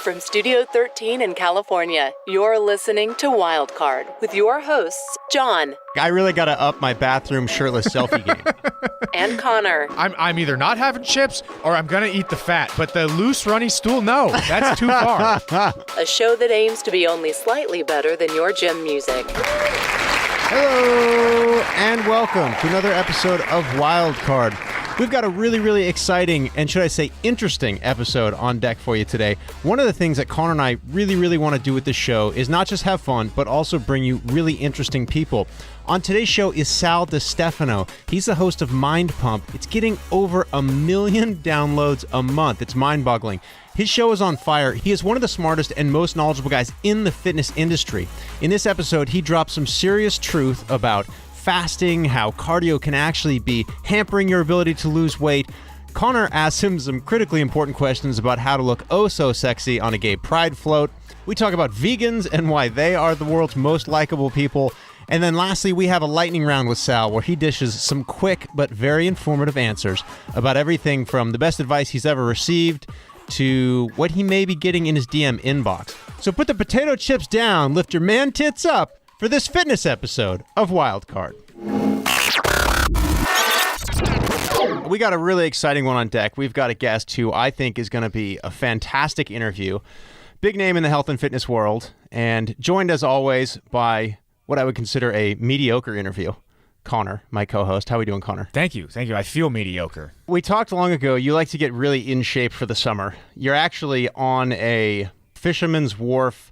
from Studio 13 in California, you're listening to Wildcard with your hosts, John. I really got to up my bathroom shirtless selfie game. And Conor. I'm either not having chips or I'm going to eat the fat. But the loose, runny stool, no, that's too far. A show that aims to be only slightly better than your gym music. Hello, and welcome to another episode of Wildcard. We've got a really, really exciting, and should I say interesting episode on deck for you today. One of the things that Conor and I really, really want to do with this show is not just have fun, but also bring you really interesting people. On today's show is Sal Stefano. He's the host of Mind Pump. It's getting over 1 million downloads a month. It's mind-boggling. His show is on fire. He is one of the smartest and most knowledgeable guys in the fitness industry. In this episode, he drops some serious truth about fasting, how cardio can actually be hampering your ability to lose weight. Conor asks him some critically important questions about how to look oh so sexy on a gay pride float. We talk about vegans and why they are the world's most likable people. And then lastly, we have a lightning round with Sal where he dishes some quick but very informative answers about everything from the best advice he's ever received to what he may be getting in his DM inbox. So put the potato chips down, lift your man tits up for this fitness episode of Wildcard. We got a really exciting one on deck. We've got a guest who I think is going to be a fantastic interview. Big name in the health and fitness world, and joined as always by what I would consider a mediocre interview. Conor, my co-host. How are we doing, Conor? Thank you. I feel mediocre. We talked long ago. You like to get really in shape for the summer. You're actually on a Fisherman's Wharf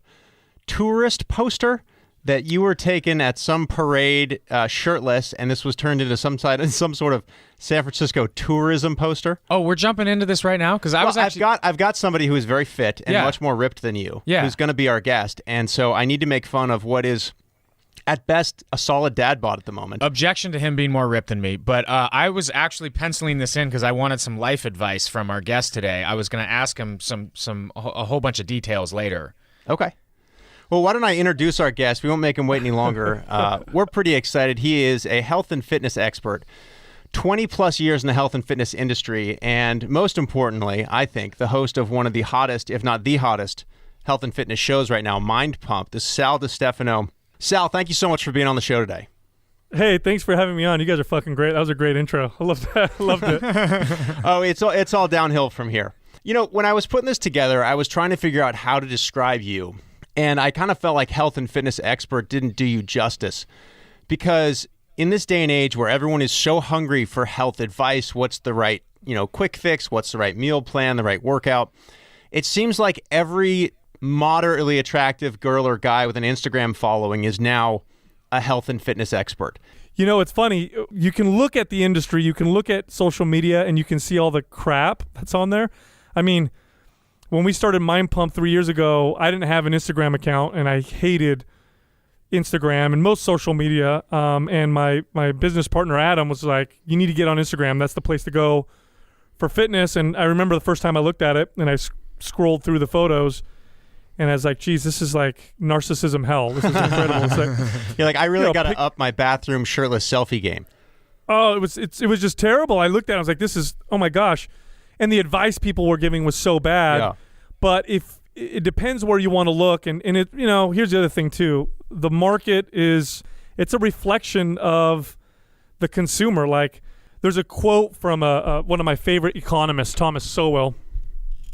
tourist poster that you were taken at some parade shirtless, and this was turned into some sort of San Francisco tourism poster. Oh, we're jumping into this right now? Because I've got somebody who is very fit and much more ripped than you, who's going to be our guest, and so I need to make fun of what is, at best, a solid dad bod at the moment. Objection to him being more ripped than me, but I was actually penciling this in because I wanted some life advice from our guest today. I was going to ask him a whole bunch of details later. Okay. Well, why don't I introduce our guest? We won't make him wait any longer. We're pretty excited. He is a health and fitness expert, 20 plus years in the health and fitness industry, and most importantly, I think, the host of one of the hottest, if not the hottest, health and fitness shows right now, Mind Pump. This is Sal Stefano. Sal, thank you so much for being on the show today. Hey, thanks for having me on. You guys are fucking great. That was a great intro. I loved that. I loved it. Oh, it's all downhill from here. You know, when I was putting this together, I was trying to figure out how to describe you. And I kind of felt like health and fitness expert didn't do you justice, because in this day and age where everyone is so hungry for health advice, what's the right, quick fix, what's the right meal plan, the right workout, it seems like every moderately attractive girl or guy with an Instagram following is now a health and fitness expert. You know, it's funny. You can look at the industry, you can look at social media, and you can see all the crap that's on there. I mean, when we started Mind Pump 3 years ago, I didn't have an Instagram account, and I hated Instagram and most social media. And my business partner, Adam, was like, you need to get on Instagram. That's the place to go for fitness. And I remember the first time I looked at it, and I scrolled through the photos, and I was like, geez, this is like narcissism hell. This is incredible. It's like, you're like, I really got to up my bathroom shirtless selfie game. Oh, it was just terrible. I looked at it, I was like, this is, oh my gosh. And the advice people were giving was so bad. Yeah. But if it depends where you want to look, and it, here's the other thing too. The market it's a reflection of the consumer. Like, there's a quote from one of my favorite economists, Thomas Sowell,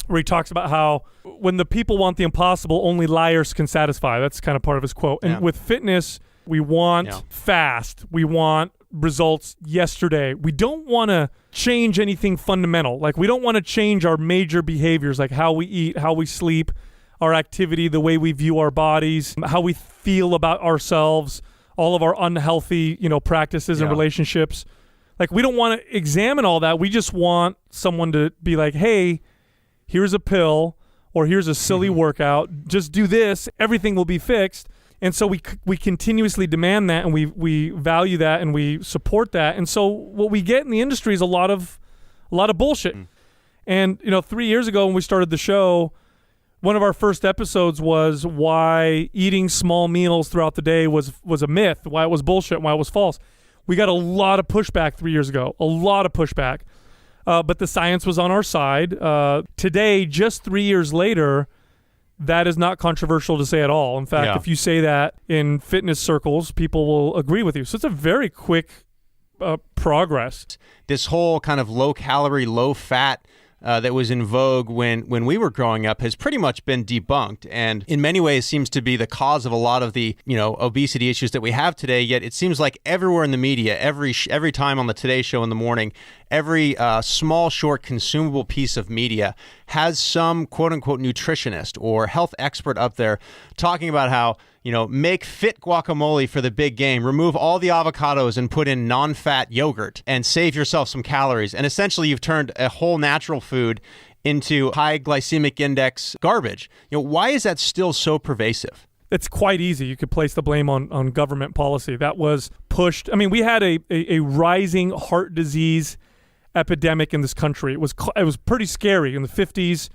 where he talks about how when the people want the impossible, only liars can satisfy. That's kind of part of his quote. And with fitness, we want fast. We want results yesterday. We don't want to change anything fundamental. Like, we don't want to change our major behaviors, like how we eat, how we sleep, our activity, the way we view our bodies, how we feel about ourselves, all of our unhealthy, practices and relationships. Like, we don't want to examine all that. We just want someone to be like, hey, here's a pill, or here's a silly workout. Just do this. Everything will be fixed. And so we continuously demand that, and we value that, and we support that. And so what we get in the industry is a lot of bullshit. And 3 years ago when we started the show, one of our first episodes was why eating small meals throughout the day was a myth, why it was bullshit, why it was false. We got a lot of pushback 3 years ago, a lot of pushback. But the science was on our side. Today, just 3 years later, that is not controversial to say at all. In fact, if you say that in fitness circles, people will agree with you. So it's a very quick progress. This whole kind of low-calorie, low-fat that was in vogue when we were growing up has pretty much been debunked, and in many ways seems to be the cause of a lot of the obesity issues that we have today. Yet it seems like everywhere in the media, every time on the Today Show in the morning, every small, short, consumable piece of media has some quote-unquote nutritionist or health expert up there talking about how, make fit guacamole for the big game, remove all the avocados and put in non-fat yogurt and save yourself some calories. And essentially you've turned a whole natural food into high glycemic index garbage. Why is that still so pervasive? It's quite easy. You could place the blame on government policy. That was pushed. I mean, we had a rising heart disease epidemic in this country. It was pretty scary in the 50s.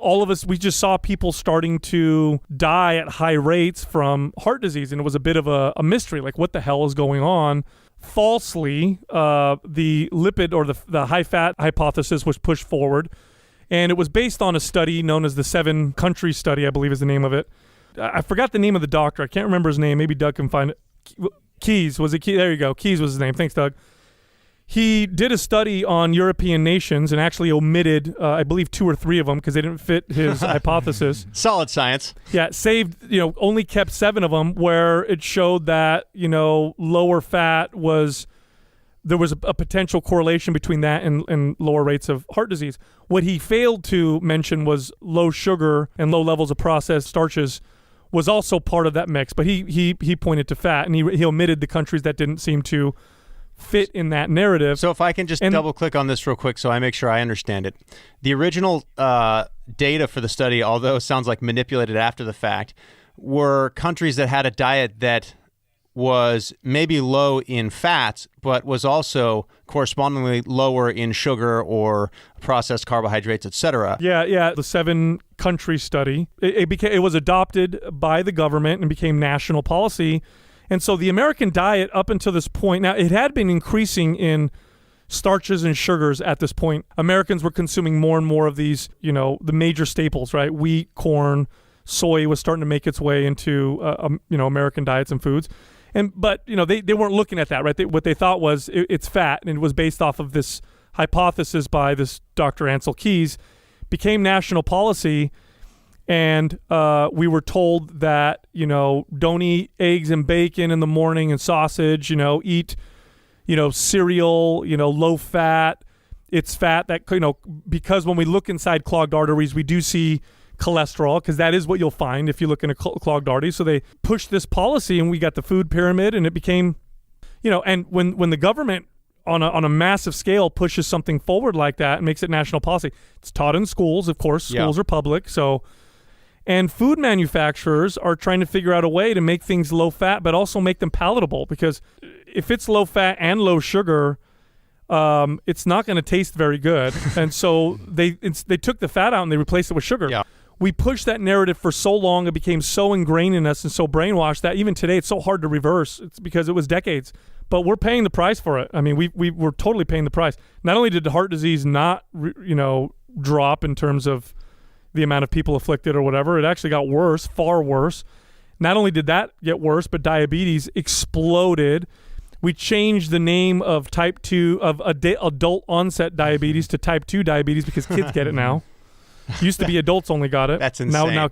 All of us, we just saw people starting to die at high rates from heart disease, and it was a bit of a mystery, like what the hell is going on? Falsely, the lipid or the high-fat hypothesis was pushed forward, and it was based on a study known as the 7-country study, I believe is the name of it. I forgot the name of the doctor. I can't remember his name. Maybe Doug can find it. Keys. Was it Keys? There you go. Keys was his name. Thanks, Doug. He did a study on European nations and actually omitted, I believe, 2 or 3 of them because they didn't fit his hypothesis. Solid science. Yeah, only kept 7 of them, where it showed that, lower fat there was a potential correlation between that and lower rates of heart disease. What he failed to mention was low sugar and low levels of processed starches was also part of that mix. But he pointed to fat, and he omitted the countries that didn't seem to fit in that narrative. So if I can just double click on this real quick so I make sure I understand it. The original data for the study, although it sounds like manipulated after the fact, were countries that had a diet that was maybe low in fats, but was also correspondingly lower in sugar or processed carbohydrates, etc. Yeah. The 7-country study, it was adopted by the government and became national policy. And so the American diet up until this point, now it had been increasing in starches and sugars at this point. Americans were consuming more and more of these, the major staples, right? Wheat, corn, soy was starting to make its way into, American diets and foods. But they weren't looking at that, right? What they thought was it's fat, and it was based off of this hypothesis by this Dr. Ansel Keys, became national policy. And we were told that, don't eat eggs and bacon in the morning and sausage, eat, cereal, low fat. It's fat that, because when we look inside clogged arteries, we do see cholesterol, because that is what you'll find if you look in a clogged artery. So they pushed this policy, and we got the food pyramid, and it became, and when the government on a massive scale pushes something forward like that and makes it national policy, it's taught in schools, of course. Schools are public, so... And food manufacturers are trying to figure out a way to make things low fat, but also make them palatable. Because if it's low fat and low sugar, it's not going to taste very good. And so they took the fat out and they replaced it with sugar. Yeah. We pushed that narrative for so long, it became so ingrained in us and so brainwashed that even today it's so hard to reverse. It's because it was decades. But we're paying the price for it. I mean, we were totally paying the price. Not only did the heart disease not, drop in terms of the amount of people afflicted or whatever, it actually got worse, far worse. Not only did that get worse, but diabetes exploded. We changed the name of type 2 of adult onset diabetes to type 2 diabetes because kids get it now. Used to be adults only got it. That's insane. Now,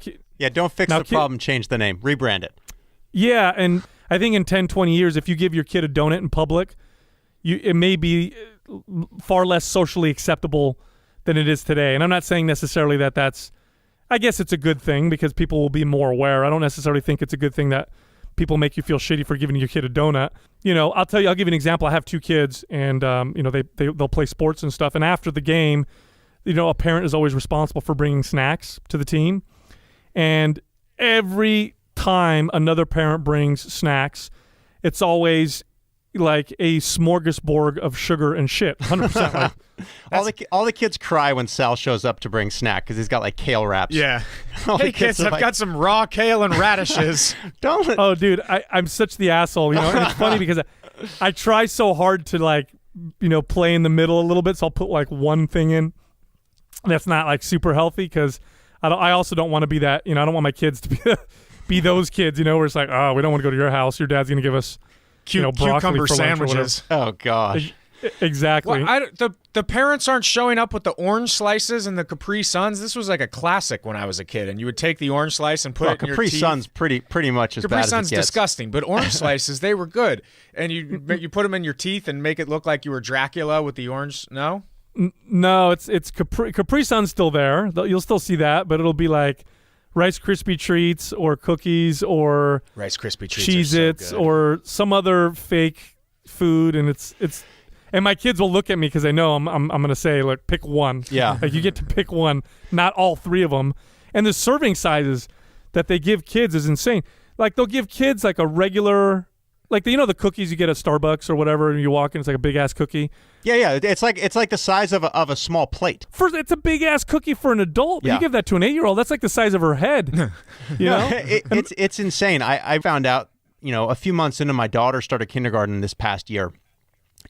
don't fix the problem, change the name, rebrand it. Yeah, and I think in 10, 20 years, if you give your kid a donut in public, it may be far less socially acceptable than it is today. And I'm not saying necessarily that's, I guess it's a good thing because people will be more aware. I don't necessarily think it's a good thing that people make you feel shitty for giving your kid a donut. I'll give you an example. I have 2 kids, and they'll play sports and stuff. And after the game, a parent is always responsible for bringing snacks to the team. And every time another parent brings snacks, it's always like a smorgasbord of sugar and shit. 100%. All the kids cry when Sal shows up to bring snack because he's got like kale wraps. Yeah. Hey kids, I've got some raw kale and radishes. Oh, dude, I'm such the asshole. And it's funny because I try so hard to play in the middle a little bit. So I'll put like one thing in that's not like super healthy because I also don't want to be that. I don't want my kids to be those kids. Where it's like, oh, we don't want to go to your house. Your dad's gonna give us broccoli cucumber for sandwiches. Oh gosh. Exactly. Well, the parents aren't showing up with the orange slices and the Capri Suns. This was like a classic when I was a kid, and you would take the orange slice and put it in your teeth. Capri Sun's pretty much as Capri bad as it Sun's gets. disgusting, but orange slices, they were good. And you put them in your teeth and make it look like you were Dracula with the orange. No? No, it's Capri Sun's still there. You'll still see that, but it'll be like Rice Krispie treats or cookies or Rice Krispie treats, Cheez-Its or some other fake food, and it's. And my kids will look at me because they know I'm going to say, look, pick one. Yeah. Like you get to pick one, not all three of them. And the serving sizes that they give kids is insane. Like they'll give kids like a regular, like the cookies you get at Starbucks or whatever, and you walk in, it's like a big ass cookie. Yeah. It's like the size of a small plate. It's a big ass cookie for an adult. Yeah. You give that to an 8-year-old, that's like the size of her head. It's insane. I found out, a few months into my daughter started kindergarten this past year.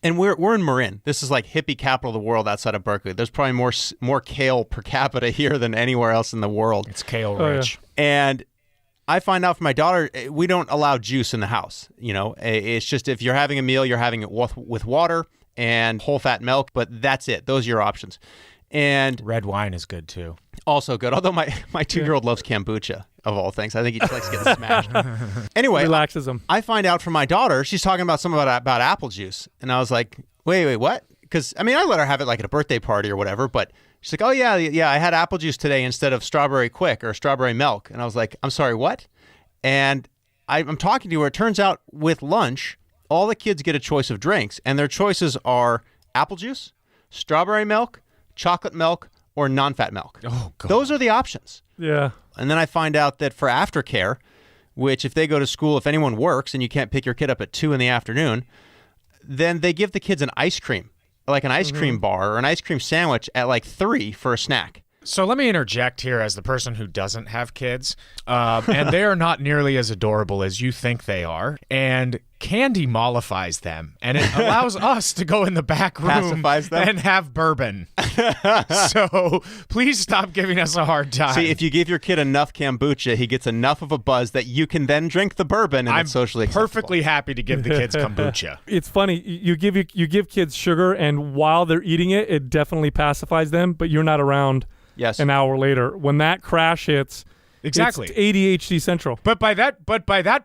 And we're in Marin. This is like hippie capital of the world outside of Berkeley. There's probably more kale per capita here than anywhere else in the world. It's kale rich. Yeah. And I find out for my daughter, we don't allow juice in the house. It's just if you're having a meal, you're having it with water and whole fat milk, but that's it. Those are your options. And red wine is good too. Also good. Although my 2-year-old loves kombucha, of all things. I think he just likes getting smashed. Anyway, relaxes him. I find out from my daughter, she's talking about something about apple juice. And I was like, wait, what? Because, I let her have it like at a birthday party or whatever. But she's like, oh, yeah, I had apple juice today instead of strawberry quick or strawberry milk. And I was like, I'm sorry, what? And I'm talking to her. It turns out with lunch, all the kids get a choice of drinks. And their choices are apple juice, strawberry milk, chocolate milk, or non-fat milk. Oh, God. Those are the options. Yeah. And then I find out that for aftercare, which if they go to school, if anyone works and you can't pick your kid up at 2 in the afternoon, then they give the kids an ice cream, like an ice cream bar or an ice cream sandwich at like 3 for a snack. So let me interject here as the person who doesn't have kids, and they are not nearly as adorable as you think they are, and candy mollifies them, and it allows us to go in the back room Pacifies them. and have bourbon. So please stop giving us a hard time. See, if you give your kid enough kombucha, he gets enough of a buzz that you can then drink the bourbon, and I'm it's socially acceptable. perfectly happy to give the kids kombucha. It's funny. You give kids sugar, and while they're eating it, it definitely pacifies them, but you're not around. Yes. An hour later, when that crash hits, Exactly. it's ADHD central. But by that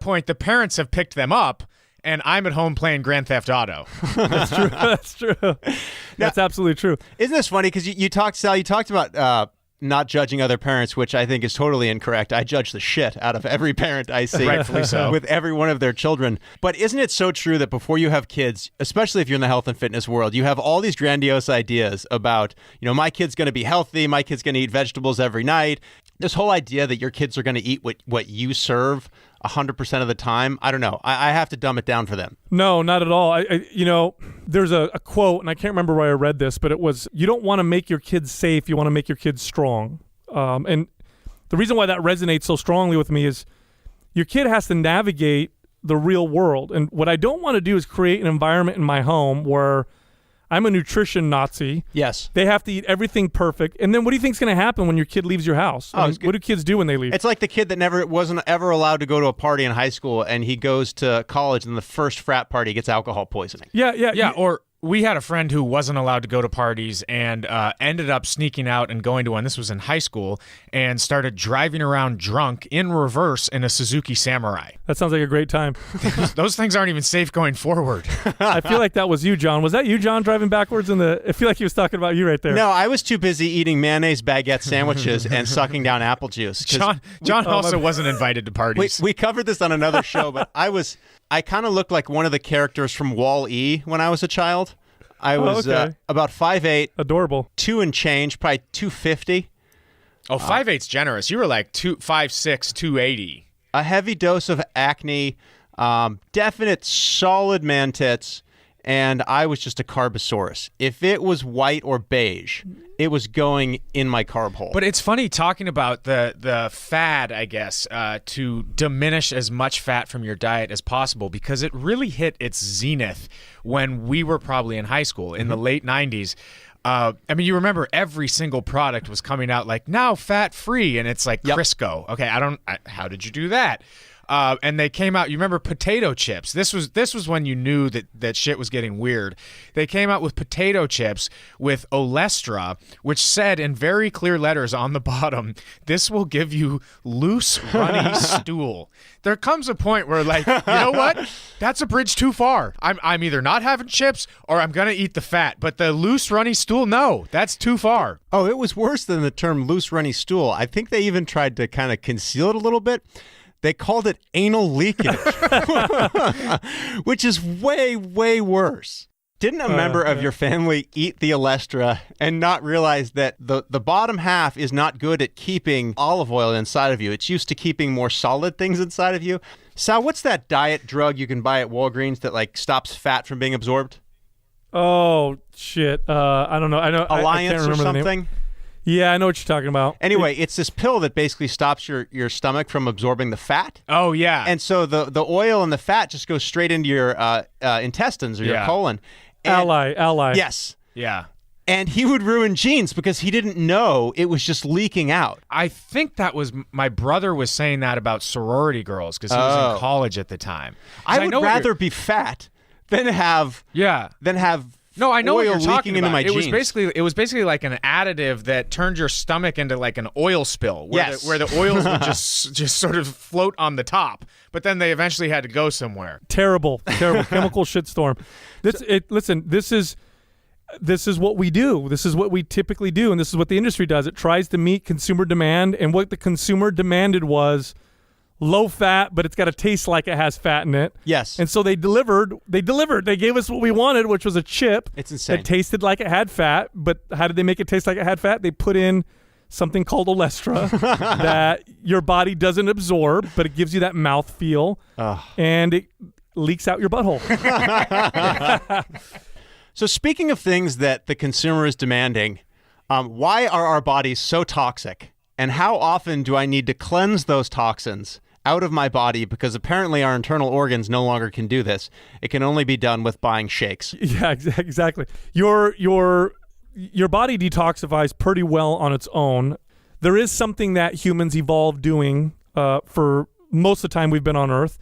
point, the parents have picked them up, and I'm at home playing Grand Theft Auto. That's true. That's true. That's absolutely true. Isn't this funny? Because you talked, Sal, you talked about not judging other parents, which I think is totally incorrect. I judge the shit out of every parent I see. Rightfully so. With every one of their children. But isn't it so true that before you have kids, especially if you're in the health and fitness world, you have all these grandiose ideas about, my kid's going to be healthy, my kid's going to eat vegetables every night. This whole idea that your kids are going to eat what you serve 100% of the time, I don't know. I have to dumb it down for them. No, not at all. There's a quote, and I can't remember where I read this, but it was, you don't want to make your kids safe, you want to make your kids strong. And the reason why that resonates so strongly with me is your kid has to navigate the real world. And what I don't want to do is create an environment in my home where I'm a nutrition Nazi. Yes. They have to eat everything perfect. And then what do you think is going to happen when your kid leaves your house? What do kids do when they leave? It's like the kid that wasn't ever allowed to go to a party in high school, and he goes to college, and the first frat party gets alcohol poisoning. Yeah, or we had a friend who wasn't allowed to go to parties and ended up sneaking out and going to one. This was in high school, and started driving around drunk in reverse in a Suzuki Samurai. That sounds like a great time. Those things aren't even safe going forward. I feel like that was you, John. Was that you, John, driving backwards I feel like he was talking about you right there. No, I was too busy eating mayonnaise baguette sandwiches and sucking down apple juice. John also wasn't invited to parties. We covered this on another show, but I kind of looked like one of the characters from Wall-E when I was a child. I was about 5'8", adorable, 2 and change, probably 250. Oh, 5'8's generous. You were like 5'6", 280. A heavy dose of acne, definite solid man tits, and I was just a carbosaurus. If it was white or beige, it was going in my carb hole. But it's funny talking about the fad, I guess, to diminish as much fat from your diet as possible, because it really hit its zenith when we were probably in high school in the late 90s. I mean, you remember every single product was coming out like, now fat-free, and it's like Crisco. Okay, how did you do that? And they came out, you remember potato chips. This was when you knew that shit was getting weird. They came out with potato chips with Olestra, which said in very clear letters on the bottom, this will give you loose, runny stool. There comes a point where, like, you know what? That's a bridge too far. I'm either not having chips or I'm going to eat the fat. But the loose, runny stool, no, that's too far. Oh, it was worse than the term loose, runny stool. I think they even tried to kind of conceal it a little bit. They called it anal leakage, which is way, way worse. Didn't a member of your family eat the Olestra and not realize that the bottom half is not good at keeping olive oil inside of you? It's used to keeping more solid things inside of you. Sal, what's that diet drug you can buy at Walgreens that like stops fat from being absorbed? Oh, shit. I don't know. I know. Alliance I can't remember or something? the name. Yeah, I know what you're talking about. Anyway, it's this pill that basically stops your stomach from absorbing the fat. Oh, yeah. And so the oil and the fat just goes straight into your intestines or your colon. And, Ally. Yes. Yeah. And he would ruin genes because he didn't know it was just leaking out. I think that was my brother was saying that about sorority girls because he was in college at the time. I would rather be fat than have No, I know what oil you're talking leaking into about. my It genes. was basically like an additive that turned your stomach into like an oil spill, where the oils would just sort of float on the top, but then they eventually had to go somewhere. Terrible chemical shitstorm. Listen, this is what we do. This is what we typically do, and this is what the industry does. It tries to meet consumer demand, and what the consumer demanded was low fat, but it's got to taste like it has fat in it. Yes. And so they delivered. They gave us what we wanted, which was a chip. It's insane. That tasted like it had fat, but how did they make it taste like it had fat? They put in something called Olestra that your body doesn't absorb, but it gives you that mouth feel, and it leaks out your butthole. So speaking of things that the consumer is demanding, why are our bodies so toxic? And how often do I need to cleanse those toxins out of my body? Because apparently our internal organs no longer can do this. It can only be done with buying shakes. Yeah, exactly. Your body detoxifies pretty well on its own. There is something that humans evolved doing for most of the time we've been on Earth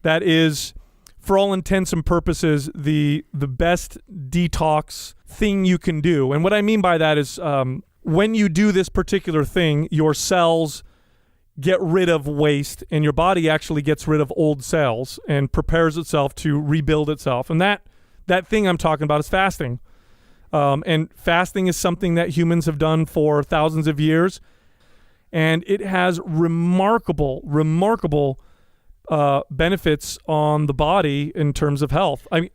that is, for all intents and purposes, the best detox thing you can do. And what I mean by that is when you do this particular thing, your cells get rid of waste, and your body actually gets rid of old cells and prepares itself to rebuild itself. And that thing I'm talking about is fasting. And fasting is something that humans have done for thousands of years, and it has remarkable benefits on the body in terms of health. I mean,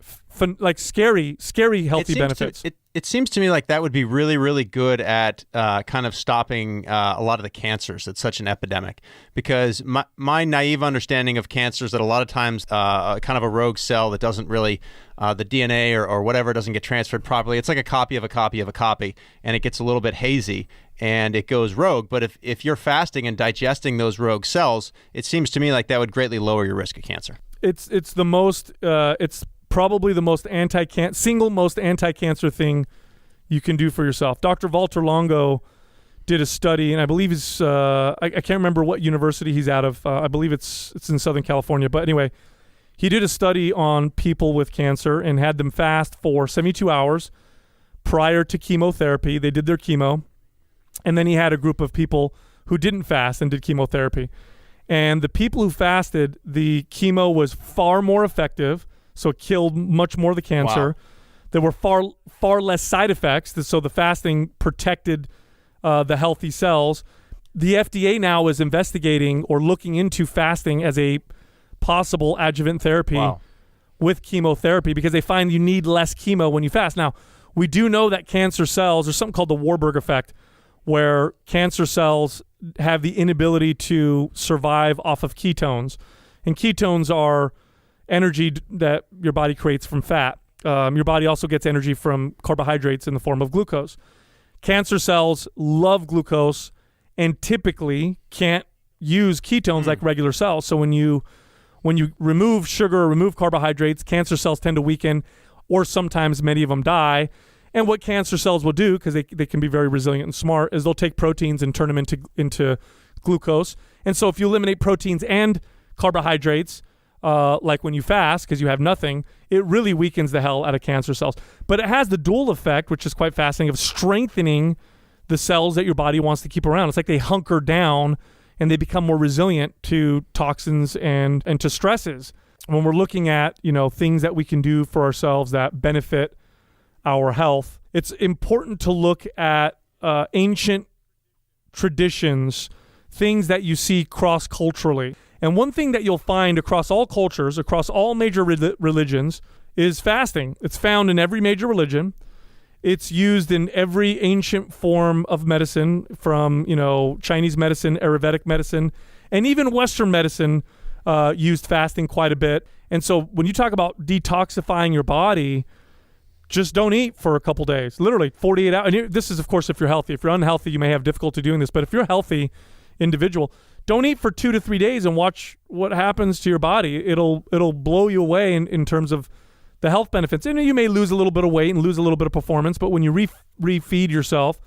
like scary healthy benefits. It seems to me like that would be really, really good at kind of stopping a lot of the cancers. It's such an epidemic, because my naive understanding of cancer is that a lot of times kind of a rogue cell that doesn't really, the DNA or whatever doesn't get transferred properly. It's like a copy of a copy of a copy, and it gets a little bit hazy and it goes rogue. But if you're fasting and digesting those rogue cells, it seems to me like that would greatly lower your risk of cancer. It's probably the single most anti-cancer thing you can do for yourself. Dr. Walter Longo did a study, and I believe he's I can't remember what university he's out of. I believe it's in Southern California. But anyway, he did a study on people with cancer and had them fast for 72 hours prior to chemotherapy. They did their chemo, and then he had a group of people who didn't fast and did chemotherapy. And the people who fasted, the chemo was far more effective, so it killed much more of the cancer. Wow. There were far less side effects, so the fasting protected the healthy cells. The FDA now is investigating or looking into fasting as a possible adjuvant therapy with chemotherapy, because they find you need less chemo when you fast. Now, we do know that cancer cells, there's something called the Warburg Effect, where cancer cells have the inability to survive off of ketones. And ketones are energy that your body creates from fat. Your body also gets energy from carbohydrates in the form of glucose. Cancer cells love glucose and typically can't use ketones like regular cells. So when you remove sugar or remove carbohydrates, cancer cells tend to weaken, or sometimes many of them die. And what cancer cells will do, because they can be very resilient and smart, is they'll take proteins and turn them into glucose. And so if you eliminate proteins and carbohydrates, like when you fast, because you have nothing, it really weakens the hell out of cancer cells. But it has the dual effect, which is quite fascinating, of strengthening the cells that your body wants to keep around. It's like they hunker down and they become more resilient to toxins and to stresses. When we're looking at, things that we can do for ourselves that benefit our health, it's important to look at ancient traditions, things that you see cross-culturally. And one thing that you'll find across all cultures, across all major religions, is fasting. It's found in every major religion. It's used in every ancient form of medicine, from, Chinese medicine, Ayurvedic medicine, and even Western medicine used fasting quite a bit. And so when you talk about detoxifying your body, just don't eat for a couple days, literally 48 hours. And this is, of course, if you're healthy. If you're unhealthy, you may have difficulty doing this. But if you're a healthy individual, don't eat for 2 to 3 days and watch what happens to your body. It'll blow you away in terms of the health benefits. And you may lose a little bit of weight and lose a little bit of performance, but when you refeed yourself,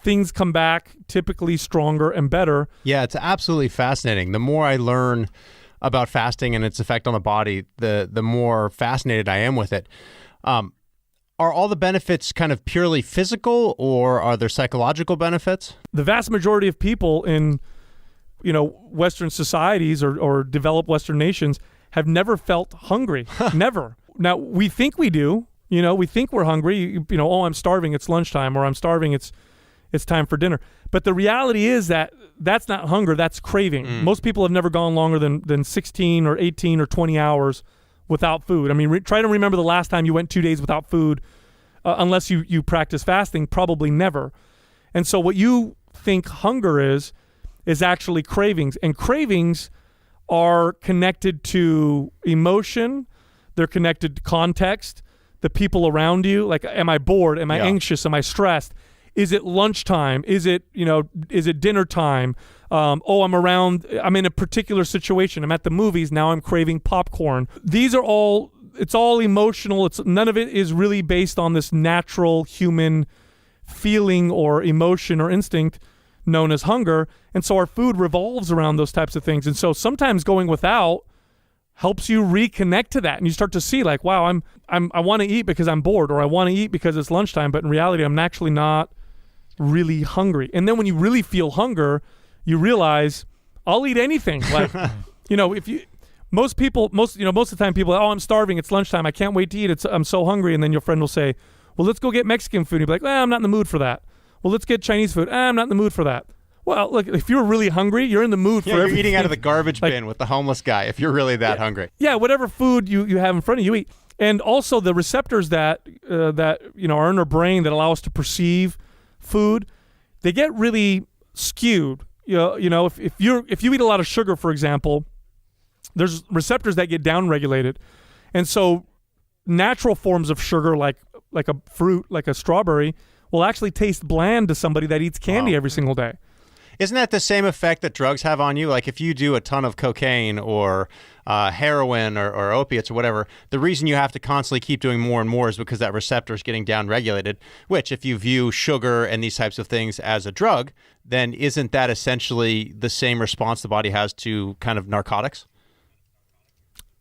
things come back typically stronger and better. Yeah, it's absolutely fascinating. The more I learn about fasting and its effect on the body, the more fascinated I am with it. Are all the benefits kind of purely physical, or are there psychological benefits? The vast majority of people in Western societies or developed Western nations have never felt hungry. Never. Now, we think we do. We think we're hungry. Oh, I'm starving, it's lunchtime, or I'm starving, it's time for dinner. But the reality is that that's not hunger, that's craving. Most people have never gone longer than 16 or 18 or 20 hours without food. I mean, try to remember the last time you went 2 days without food, unless you practice fasting, probably never. And so what you think hunger is actually cravings. And cravings are connected to emotion. They're connected to context, the people around you. Like, am I bored? Am I anxious? Am I stressed? Is it lunchtime? Is it dinner time? I'm in a particular situation. I'm at the movies. Now I'm craving popcorn. It's all emotional. None of it is really based on this natural human feeling or emotion or instinct known as hunger. And so our food revolves around those types of things. And so sometimes going without helps you reconnect to that. And you start to see, like, wow, I want to eat because I'm bored, or I want to eat because it's lunchtime, but in reality, I'm actually not really hungry. And then when you really feel hunger, you realize I'll eat anything. Like, most of the time people, I'm starving, it's lunchtime, I can't wait to eat, I'm so hungry. And then your friend will say, well, let's go get Mexican food. You'll be like, I'm not in the mood for that. Well, let's get Chinese food. I'm not in the mood for that. Well, look, if you're really hungry, you're in the mood for everything. You're eating out of the garbage bin with the homeless guy if you're really that hungry. Yeah, whatever food you have in front of you, eat. And also the receptors that are in our brain that allow us to perceive food, they get really skewed. If you eat a lot of sugar, for example, there's receptors that get downregulated. And so natural forms of sugar, like a fruit, like a strawberry, will actually taste bland to somebody that eats candy every single day. Isn't that the same effect that drugs have on you? Like if you do a ton of cocaine or heroin or opiates or whatever, the reason you have to constantly keep doing more and more is because that receptor is getting downregulated, which if you view sugar and these types of things as a drug, then isn't that essentially the same response the body has to kind of narcotics?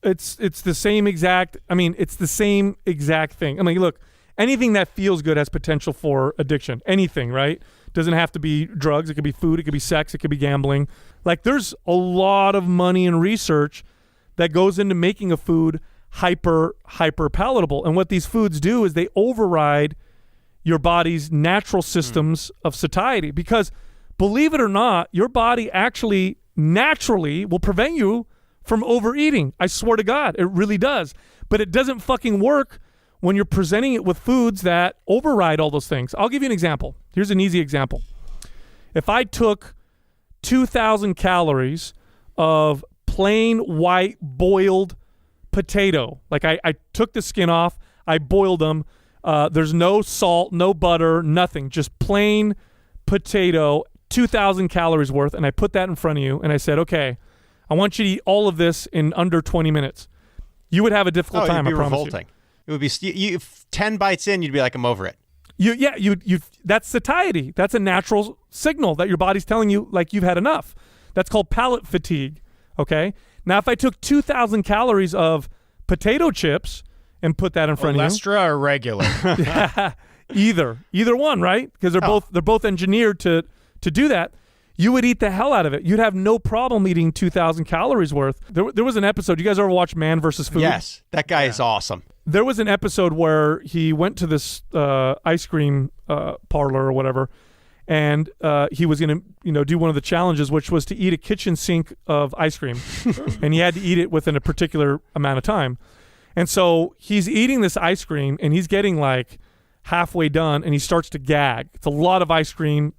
It's the same exact, it's the same exact thing. Look, anything that feels good has potential for addiction. Anything, right? Doesn't have to be drugs. It could be food. It could be sex. It could be gambling. Like, there's a lot of money and research that goes into making a food hyper palatable. And what these foods do is they override your body's natural systems of satiety. Because, believe it or not, your body actually naturally will prevent you from overeating. I swear to God, it really does. But it doesn't fucking work when you're presenting it with foods that override all those things. I'll give you an example. Here's an easy example. If I took 2,000 calories of plain white boiled potato, like I took the skin off, I boiled them, there's no salt, no butter, nothing, just plain potato, 2,000 calories worth, and I put that in front of you, and I said, okay, I want you to eat all of this in under 20 minutes. You would have a difficult time, I promise revolting. You. It would be 10 bites in, you'd be like, I'm over it. That's satiety. That's a natural signal that your body's telling you like you've had enough. That's called palate fatigue. Okay. Now, if I took 2,000 calories of potato chips and put that in front of you, Olestra or regular? either one, right? Because they're both engineered to do that. You would eat the hell out of it. You'd have no problem eating 2,000 calories worth. There was an episode. You guys ever watch Man vs. Food? Yes, that guy is awesome. There was an episode where he went to this ice cream parlor or whatever, and he was going to do one of the challenges, which was to eat a kitchen sink of ice cream, and he had to eat it within a particular amount of time. And so he's eating this ice cream, and he's getting like halfway done, and he starts to gag. It's a lot of ice cream,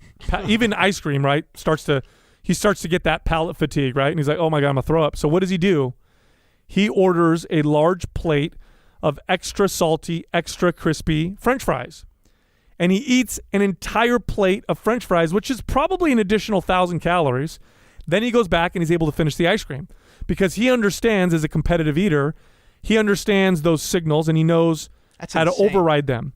even ice cream, right? He starts to get that palate fatigue, right? And he's like, oh my God, I'm gonna throw up. So what does he do? He orders a large plate of extra salty, extra crispy French fries. And he eats an entire plate of French fries, which is probably an additional 1,000 calories. Then he goes back and he's able to finish the ice cream because he understands, as a competitive eater, he understands those signals and he knows how to override them.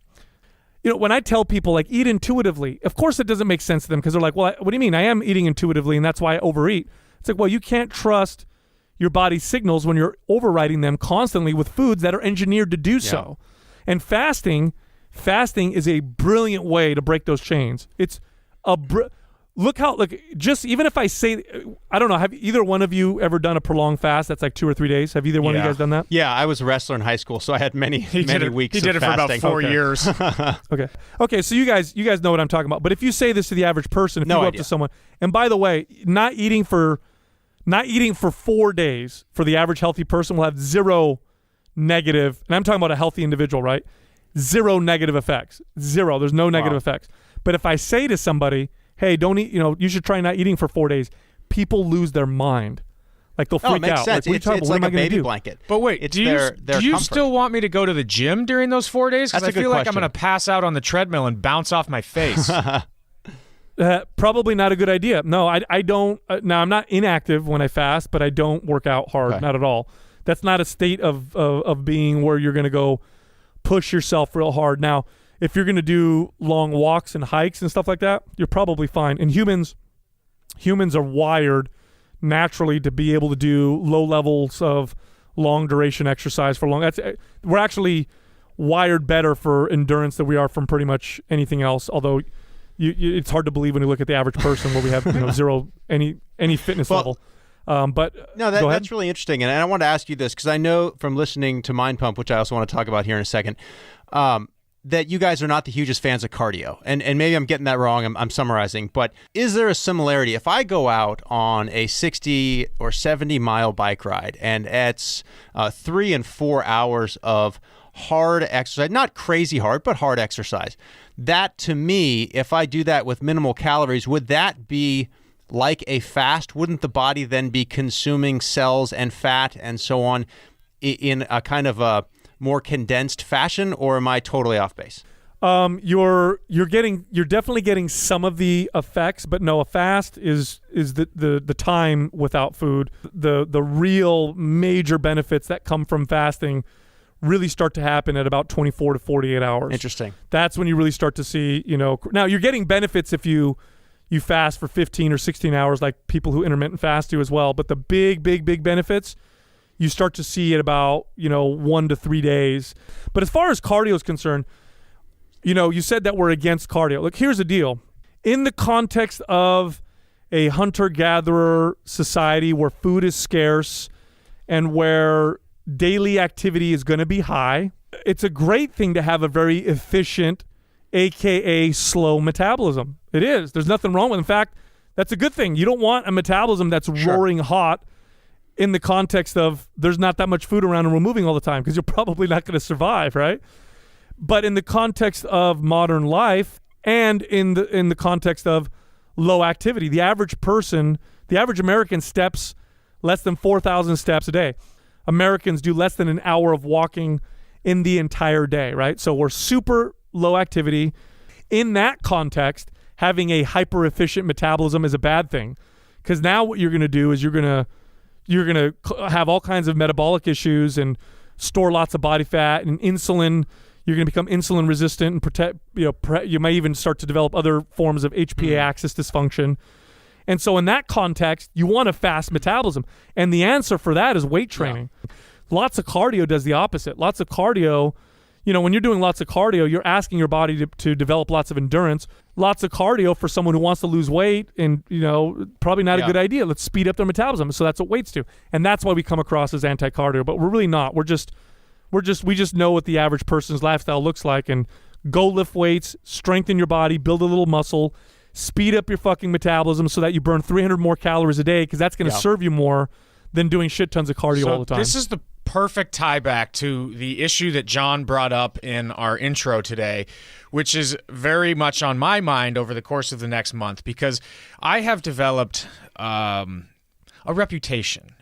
When I tell people, like, eat intuitively, of course it doesn't make sense to them because they're like, well, what do you mean? I am eating intuitively and that's why I overeat. It's like, well, you can't trust your body's signals when you're overriding them constantly with foods that are engineered to do so. And fasting is a brilliant way to break those chains. It's just even if I say, I don't know, have either one of you ever done a prolonged fast that's like 2 or 3 days? Have either one of you guys done that? Yeah, I was a wrestler in high school, so I had many weeks of fasting. He did it for about 4 years. Okay, so you guys know what I'm talking about. But if you say this to the average person, if you go up to someone, and by the way, not eating for 4 days for the average healthy person will have zero negative, and I'm talking about a healthy individual, right? Zero negative effects. Zero. There's no negative effects. But if I say to somebody, hey, don't eat, you should try not eating for 4 days, people lose their mind. Like they'll freak makes out. Sense. Like, it's like a baby blanket. But wait, it's do you still want me to go to the gym during those 4 days? Because I feel like I'm going to pass out on the treadmill and bounce off my face. Probably not a good idea. No, I don't. Now, I'm not inactive when I fast, but I don't work out hard, not at all. That's not a state of being where you're going to go push yourself real hard. Now, if you're going to do long walks and hikes and stuff like that, you're probably fine. And humans are wired naturally to be able to do low levels of long duration exercise for long. We're actually wired better for endurance than we are from pretty much anything else. Although it's hard to believe when you look at the average person where we have zero any fitness level. But no, that's really interesting, and I want to ask you this because I know from listening to Mind Pump, which I also want to talk about here in a second, that you guys are not the hugest fans of cardio, and maybe I'm getting that wrong. I'm summarizing, but is there a similarity if I go out on a 60 or 70 mile bike ride and it's 3 and 4 hours of hard exercise, not crazy hard, but hard exercise? That to me, if I do that with minimal calories, would that be like a fast? Wouldn't the body then be consuming cells and fat and so on in a kind of a more condensed fashion, or am I totally off base? You're definitely getting some of the effects, but no, a fast is the time without food. The real major benefits that come from fasting really start to happen at about 24 to 48 hours. Interesting. That's when you really start to see, now you're getting benefits if you fast for 15 or 16 hours like people who intermittent fast do as well. But the big benefits, you start to see at about, 1 to 3 days. But as far as cardio is concerned, you said that we're against cardio. Look, here's the deal. In the context of a hunter-gatherer society where food is scarce and where daily activity is going to be high, it's a great thing to have a very efficient, AKA slow metabolism. It is. There's nothing wrong with it. In fact, that's a good thing. You don't want a metabolism that's roaring hot in the context of there's not that much food around and we're moving all the time because you're probably not going to survive, right? But in the context of modern life and in the context of low activity, the average American steps less than 4,000 steps a day. Americans do less than an hour of walking in the entire day, right? So we're super low activity. In that context, having a hyper efficient metabolism is a bad thing, because now what you're going to do is you're going to have all kinds of metabolic issues and store lots of body fat and insulin. You're going to become insulin resistant and you might even start to develop other forms of HPA axis dysfunction. And so in that context, you want a fast metabolism. And the answer for that is weight training. Yeah. Lots of cardio does the opposite. Lots of cardio, when you're doing lots of cardio, you're asking your body to develop lots of endurance. Lots of cardio for someone who wants to lose weight and, probably not a good idea. Let's speed up their metabolism. So that's what weights do. And that's why we come across as anti-cardio, but we're really not. We just know what the average person's lifestyle looks like, and go lift weights, strengthen your body, build a little muscle, speed up your fucking metabolism so that you burn 300 more calories a day, because that's going to serve you more than doing shit tons of cardio all the time. This is the perfect tie back to the issue that John brought up in our intro today, which is very much on my mind over the course of the next month, because I have developed a reputation.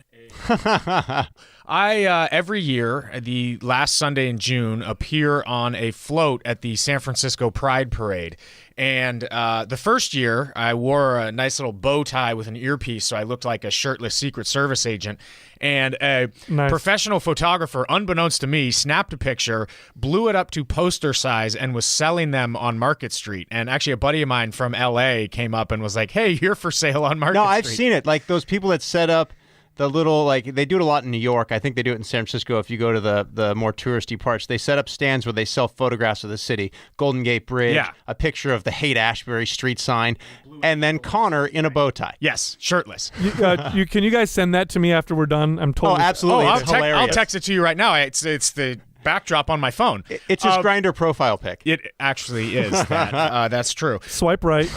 I, every year, the last Sunday in June, appear on a float at the San Francisco Pride Parade. And the first year, I wore a nice little bow tie with an earpiece, so I looked like a shirtless Secret Service agent. And a professional photographer, unbeknownst to me, snapped a picture, blew it up to poster size, and was selling them on Market Street. And actually, a buddy of mine from L.A. came up and was like, "Hey, you're for sale on Market Street." No, I've seen it. Like those people that set up the little, they do it a lot in New York. I think they do it in San Francisco. If you go to the more touristy parts, they set up stands where they sell photographs of the city, Golden Gate Bridge, a picture of the Haight Ashbury Street sign, and then Conor in a bow tie. Yes, shirtless. Can you guys send that to me after we're done? I'm totally. Oh, absolutely. I'll text it to you right now. It's the backdrop on my phone. It's his Grindr profile pic. It actually is that. That's true. Swipe right.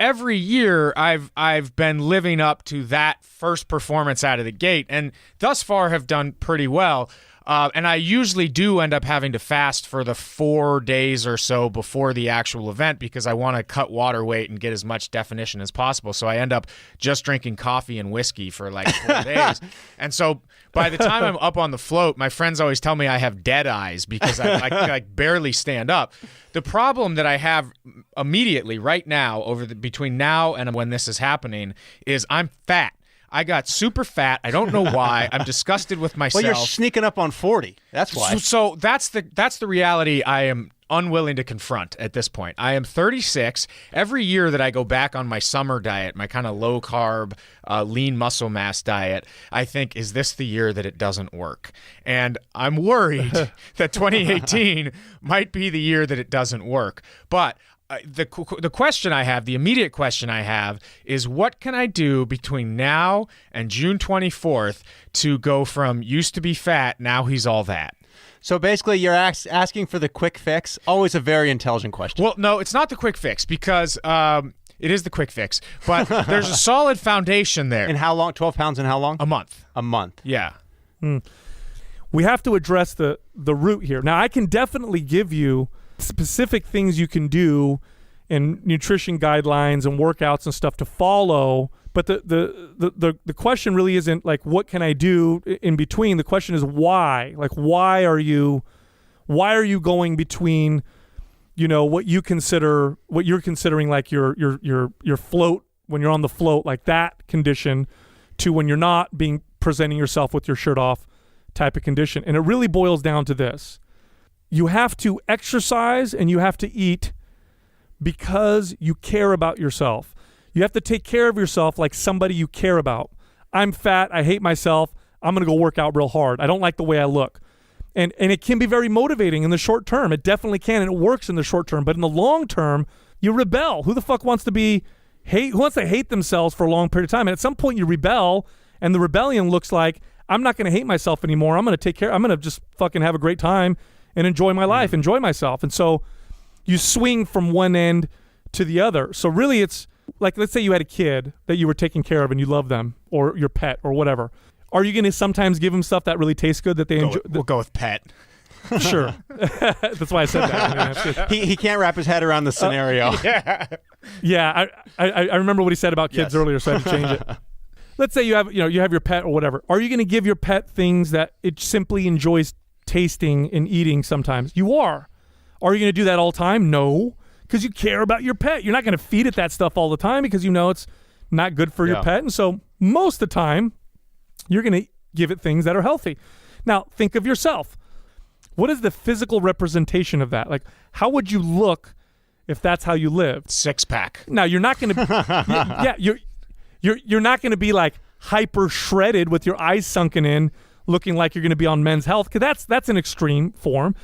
Every year, I've been living up to that first performance out of the gate, and thus far have done pretty well. And I usually do end up having to fast for the 4 days or so before the actual event, because I want to cut water weight and get as much definition as possible. So I end up just drinking coffee and whiskey for like 4 days. And so by the time I'm up on the float, my friends always tell me I have dead eyes because I barely stand up. The problem that I have immediately right now between now and when this is happening is I'm fat. I got super fat. I don't know why. I'm disgusted with myself. Well, you're sneaking up on 40. That's why. So that's the reality I am unwilling to confront at this point. I am 36. Every year that I go back on my summer diet, my kind of low carb, lean muscle mass diet, I think, is this the year that it doesn't work? And I'm worried that 2018 might be the year that it doesn't work. But the question I have, the immediate question I have, is what can I do between now and June 24th to go from used to be fat, now he's all that? So basically, you're asking for the quick fix. Always a very intelligent question. Well, no, it's not the quick fix, because it is the quick fix, but there's a solid foundation there. In how long? 12 pounds in how long? A month. A month. Yeah. We have to address the root here. Now, I can definitely give you specific things you can do and nutrition guidelines and workouts and stuff to follow, but the question really isn't like what can I do in between. The question is why. Like why are you going between what you're considering like your float, when you're on the float, like that condition, to when you're not presenting yourself with your shirt off type of condition. And it really boils down to this. You have to exercise and you have to eat because you care about yourself. You have to take care of yourself like somebody you care about. I'm fat. I hate myself. I'm going to go work out real hard. I don't like the way I look. And it can be very motivating in the short term. It definitely can, and it works in the short term. But in the long term, you rebel. Who the fuck wants to who wants to hate themselves for a long period of time? And at some point you rebel, and the rebellion looks like, I'm not going to hate myself anymore. I'm going to just fucking have a great time and enjoy my life, enjoy myself. And so you swing from one end to the other. So really it's like, let's say you had a kid that you were taking care of and you love them, or your pet or whatever. Are you going to sometimes give them stuff that really tastes good that they enjoy? We'll go with pet. Sure. That's why I said that. He can't wrap his head around the scenario. Yeah. I remember what he said about kids earlier, so I had to change it. Let's say you have your pet or whatever. Are you going to give your pet things that it simply enjoys tasting and eating sometimes? You are. Are you going to do that all the time? No, because you care about your pet. You're not going to feed it that stuff all the time because you know it's not good for your pet. And so most of the time, you're going to give it things that are healthy. Now, think of yourself. what is the physical representation of that? Like, how would you look if that's how you lived? Six pack. Now, you're not going to you're not going to be like hyper shredded with your eyes sunken in, looking like you're going to be on Men's Health, because that's an extreme form.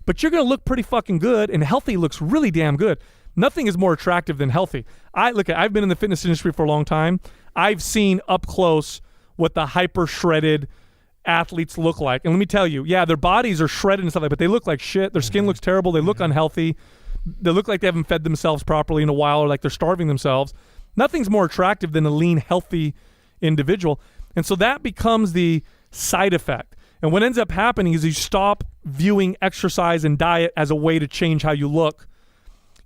But you're going to look pretty fucking good, and healthy looks really damn good. Nothing is more attractive than healthy. I've been in the fitness industry for a long time. I've seen up close what the hyper shredded athletes look like. And let me tell you, yeah, their bodies are shredded and stuff like that, but they look like shit. Their skin looks terrible. They look unhealthy. They look like they haven't fed themselves properly in a while, or like they're starving themselves. Nothing's more attractive than a lean, healthy individual. And so that becomes the side effect. And what ends up happening is you stop viewing exercise and diet as a way to change how you look.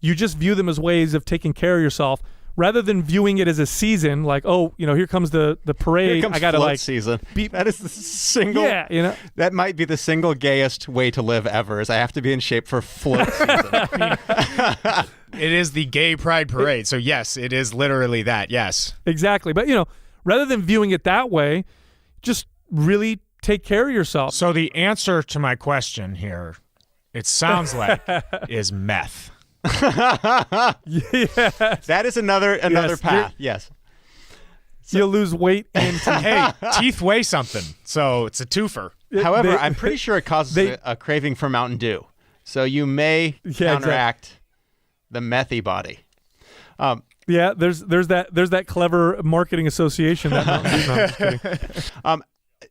You just view them as ways of taking care of yourself, rather than viewing it as a season, like, oh, here comes the parade. Here comes I gotta float like season. That is the single. Yeah, that might be the single gayest way to live ever. Is I have to be in shape for float season. It is the gay pride parade. So yes, it is literally that. Yes, exactly. But rather than viewing it that way, just really take care of yourself. So the answer to my question here, it sounds like, is meth. Yes. That is another Yes, path. Yes. You'll lose weight and Hey, teeth weigh something, so it's a twofer. However, I'm pretty sure it causes a craving for Mountain Dew. So you may counteract the methy body. Yeah, there's that clever marketing association. That Mountain Dew. No, I'm just kidding.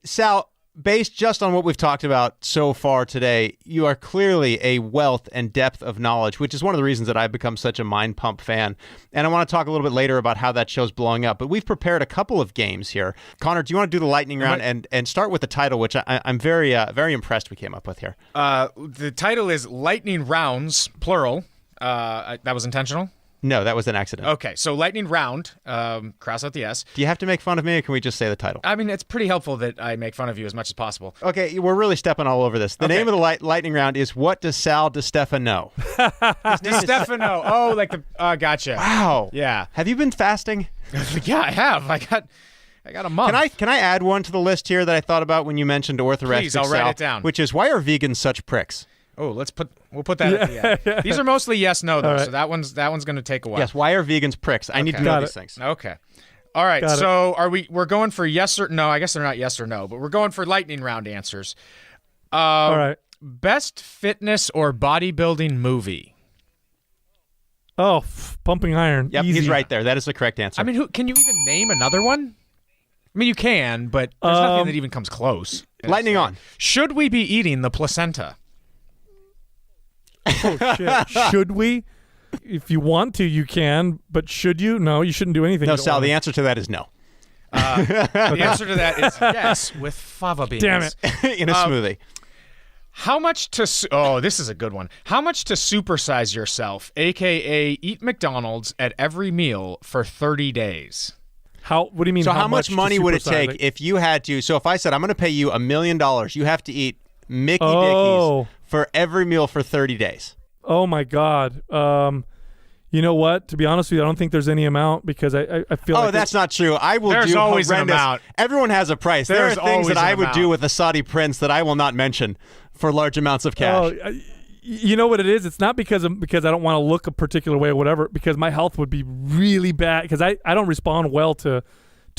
Sal, based just on what we've talked about so far today, you are clearly a wealth and depth of knowledge, which is one of the reasons that I've become such a Mind Pump fan. And I want to talk a little bit later about how that show's blowing up. But we've prepared a couple of games here. Conor, do you want to do the lightning round and start with the title, which I'm very impressed we came up with here? The title is Lightning Rounds, plural. That was intentional? No, that was an accident. Okay, so lightning round, cross out the S. Do you have to make fun of me, or can we just say the title? I mean, it's pretty helpful that I make fun of you as much as possible. Okay, we're really stepping all over this. The name of the lightning round is What Does Sal DiStefano Know? Stefano. Oh, like the gotcha. Wow. Yeah. Have you been fasting? Yeah, I have. I got a month. Can I add one to the list here that I thought about when you mentioned orthorexic? Please, I'll write it down. Which is, why are vegans such pricks? Oh, we'll put that at the end. These are mostly yes, no, though. Right. So that one's going to take a while. Yes, why are vegans pricks? I need to know these things. Okay. All right. So we're going for yes or no. I guess they're not yes or no, but we're going for lightning round answers. All right. Best fitness or bodybuilding movie? Oh, Pumping Iron. Yep, Easy. he's right there. That is the correct answer. I mean, can you even name another one? I mean, you can, but there's nothing that even comes close. Lightning on. Should we be eating the placenta? Oh, shit. Should we? If you want to, you can, but should you? No, you shouldn't do anything. No, Sal, the answer to that is no. The answer to that is yes, with fava beans. Damn it. In a smoothie. How much to... Oh, this is a good one. How much to supersize yourself, a.k.a. eat McDonald's at every meal for 30 days? What do you mean? So how much money would it take like, if you had to... So if I said, I'm going to pay you $1 million, you have to eat Mickey Dickies for every meal for 30 days. Oh, my God. You know what? To be honest with you, I don't think there's any amount, because I feel like... Oh, that's not true. I will There's do always horrendous... an amount. Everyone has a price. There are things that I would do with a Saudi prince that I will not mention for large amounts of cash. You know what it is? It's not because I don't want to look a particular way or whatever, because my health would be really bad, because I don't respond well to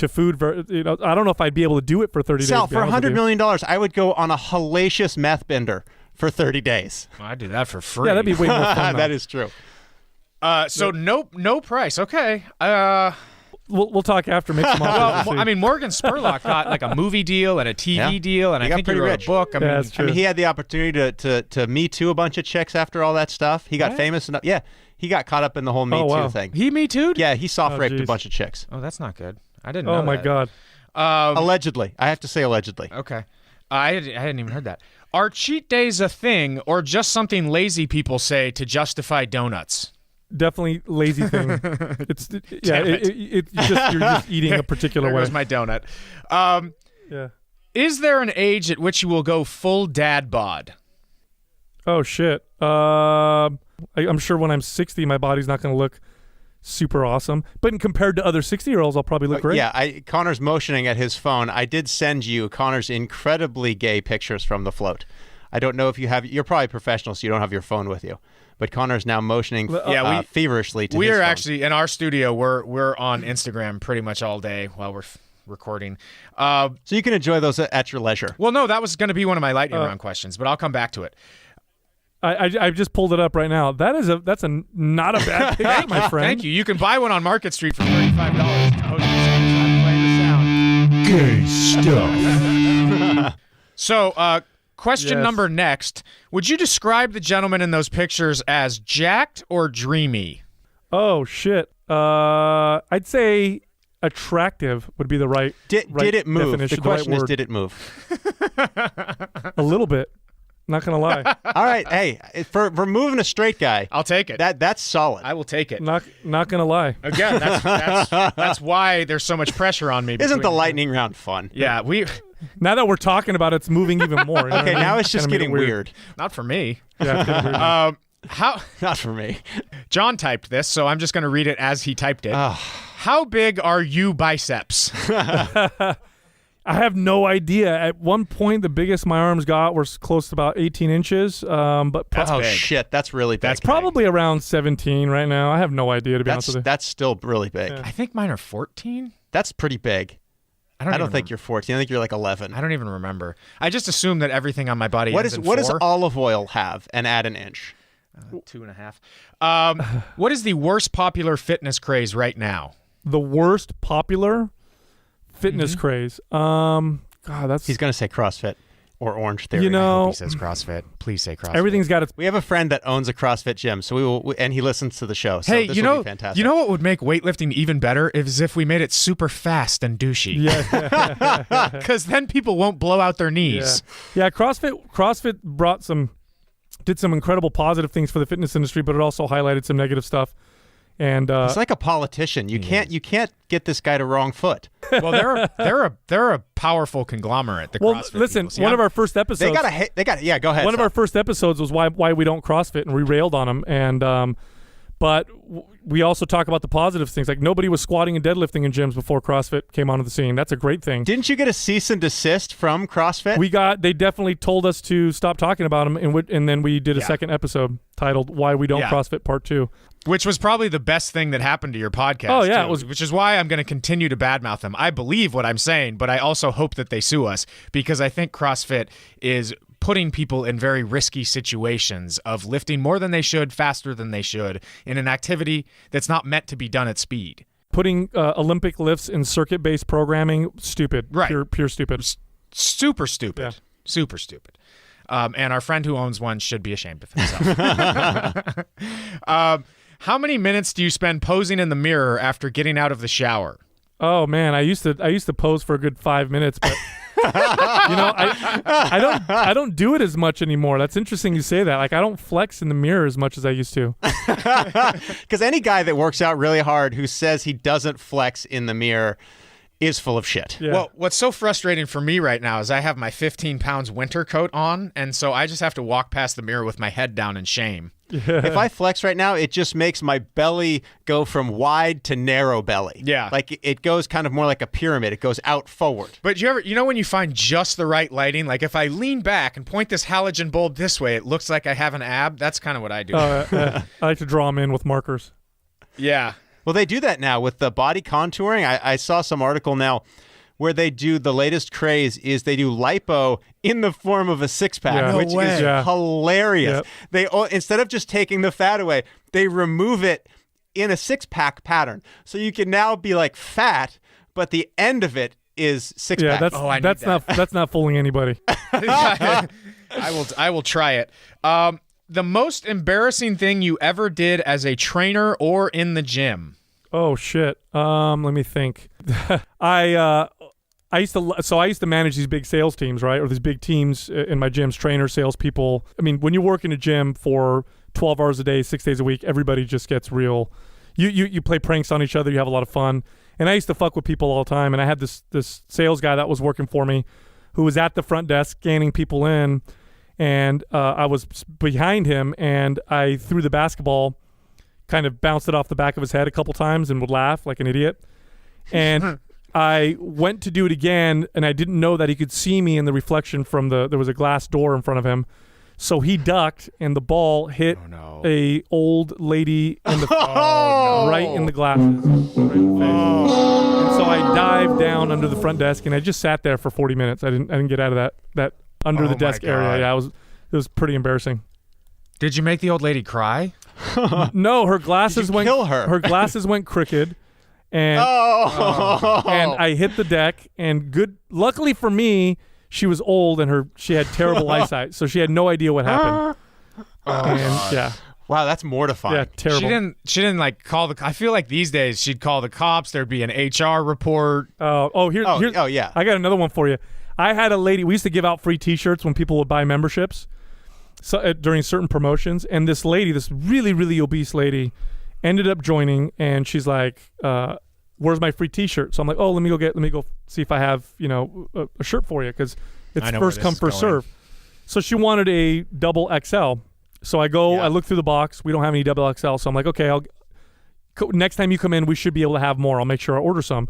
food. I don't know if I'd be able to do it for 30 days. Sal, for $100 million, I would go on a hellacious meth bender for 30 days. Well, I'd do that for free. Yeah, that'd be way more fun. That is true. So no price. Okay. We'll talk after. Make some offers. Well, I mean, Morgan Spurlock got like a movie deal and a TV deal, and I think he wrote a book. Yeah, that's true. I mean, he had the opportunity to Me Too a bunch of chicks after all that stuff. He got famous enough. Yeah, he got caught up in the whole Me Too thing. He Me Too'd? Yeah, he soft raped a bunch of chicks. Oh, that's not good. I didn't know Oh, my that. God. Allegedly. I have to say allegedly. Okay. I hadn't even heard that. Are cheat days a thing, or just something lazy people say to justify donuts? Definitely lazy thing. It's you're just eating a particular There way. goes my donut. Yeah. Is there an age at which you will go full dad bod? Oh shit. I'm sure when I'm 60, my body's not going to look super awesome, but compared to other 60-year-olds, I'll probably look great. Yeah, Connor's motioning at his phone. I did send you Connor's incredibly gay pictures from the float. I don't know if you're probably professional, so you don't have your phone with you. But Connor's now motioning feverishly to we his are phone. actually in our studio. We're on Instagram pretty much all day while we're recording. So you can enjoy those at your leisure. Well, no, that was going to be one of my lightning round questions, but I'll come back to it. I just pulled it up right now. That's not a bad pick, my friend. Thank you. You can buy one on Market Street for $35. Oh, I'm playing the sound. Gay stuff. So, question Yes. number next. Would you describe the gentleman in those pictures as jacked or dreamy? Oh shit. I'd say attractive would be the right. Did it move? definition, The question right is, word. did it move? A little bit. Not gonna lie. All right, hey, for moving a straight guy, I'll take it. that's solid. I will take it. Not gonna lie. Again, that's why there's so much pressure on me. Isn't the between- lightning round fun? Yeah, Now that we're talking about it, it's moving even more. You know Okay, what I now mean? it's just Kinda made it getting weird. not for me. Yeah, it's getting weird. How Not for me. John typed this, so I'm just going to read it as he typed it. Oh. How big are you biceps? I have no idea. At one point, the biggest my arms got was close to about 18 inches. But That's oh big. shit, that's really big. That's probably around 17 right now. I have no idea, to be honest with you. That's still really big. Yeah. I think mine are 14. That's pretty big. I don't think you're 14. I think you're like 11. I don't even remember. I just assume that everything on my body What ends is in what does 4. olive oil have? And add an inch. 2.5. What is the worst popular fitness craze right now? The worst popular fitness craze. God, that's He's gonna say CrossFit or Orange Theory. You know, He says CrossFit. Please say CrossFit. everything's got its. we have a friend that owns a CrossFit gym, so and he listens to the show. So Hey, this you will know, be fantastic. you know what would make weightlifting even better is if we made it super fast and douchey. Yeah, Because then people won't blow out their yeah. knees. Yeah, CrossFit did some incredible positive things for the fitness industry, but it also highlighted some negative stuff. And He's like a politician. You can't get this guy to wrong foot. Well, they're a powerful conglomerate. The well, CrossFit listen, people. See, one of our first episodes. They got yeah. Go ahead. One of Sal. our first episodes was why we don't CrossFit, and we railed on them. And but we also talk about the positive things. Like nobody was squatting and deadlifting in gyms before CrossFit came onto the scene. That's a great thing. Didn't you get a cease and desist from CrossFit? They definitely told us to stop talking about them, and then we did a Yeah. second episode titled "Why We Don't Yeah. CrossFit Part 2." Which was probably the best thing that happened to your podcast. Oh, yeah, too, it was- which is why I'm going to continue to badmouth them. I believe what I'm saying, but I also hope that they sue us because I think CrossFit is putting people in very risky situations of lifting more than they should, faster than they should, in an activity that's not meant to be done at speed. Putting Olympic lifts in circuit-based programming, stupid. Right. Pure stupid. Super stupid. Yeah. Super stupid. And our friend who owns one should be ashamed of himself. How many minutes do you spend posing in the mirror after getting out of the shower? Oh man, I used to pose for a good 5 minutes, but I don't do it as much anymore. That's interesting you say that. Like I don't flex in the mirror as much as I used to. Because any guy that works out really hard who says he doesn't flex in the mirror is full of shit. Yeah. Well, what's so frustrating for me right now is I have my 15 pounds winter coat on, and so I just have to walk past the mirror with my head down in shame. If I flex right now, it just makes my belly go from wide to narrow belly. Yeah. Like it goes kind of more like a pyramid. It goes out forward. But you know when you find just the right lighting? Like if I lean back and point this halogen bulb this way, it looks like I have an ab. That's kind of what I do. I like to draw them in with markers. Yeah. Well, they do that now with the body contouring. I saw some article now where they do the latest craze is they do lipo in the form of a six-pack, Yeah. No which way. is Yeah. hilarious. Yep. They instead of just taking the fat away, they remove it in a six-pack pattern. So you can now be like fat, but the end of it is six-pack. Yeah, I need that's not fooling anybody. I will try it. The most embarrassing thing you ever did as a trainer or in the gym? Oh shit. Let me think. I used to manage these big sales teams, right? Or these big teams in my gyms, trainers, salespeople. I mean, when you work in a gym for 12 hours a day, 6 days a week, everybody just gets real. You play pranks on each other. You have a lot of fun. And I used to fuck with people all the time. And I had this sales guy that was working for me who was at the front desk scanning people in. And I was behind him, and I threw the basketball, kind of bounced it off the back of his head a couple times and would laugh like an idiot. And I went to do it again, and I didn't know that he could see me in the reflection from there was a glass door in front of him. So he ducked, and the ball hit a old lady in the right in the glasses. Right in the face. And so I dived down under the front desk, and I just sat there for 40 minutes. I didn't get out of that under the desk area. Yeah, it was pretty embarrassing. Did you make the old lady cry? No, her glasses Did you kill her? Her glasses went crooked. And I hit the deck, and luckily for me, she was old and she had terrible eyesight, so she had no idea what happened. Wow, that's mortifying. Yeah, terrible. She didn't like call the. I feel like these days she'd call the cops. There'd be an HR report. Yeah. I got another one for you. I had a lady. We used to give out free T-shirts when people would buy memberships, during certain promotions. And this lady, this really really obese lady, ended up joining, and she's like, where's my free T-shirt? So I'm like, oh, let me go see if I have, a shirt for you, because it's first come, first serve. So she wanted a double XL. So I go, I look through the box. We don't have any double XL. So I'm like, okay, next time you come in, we should be able to have more. I'll make sure I order some.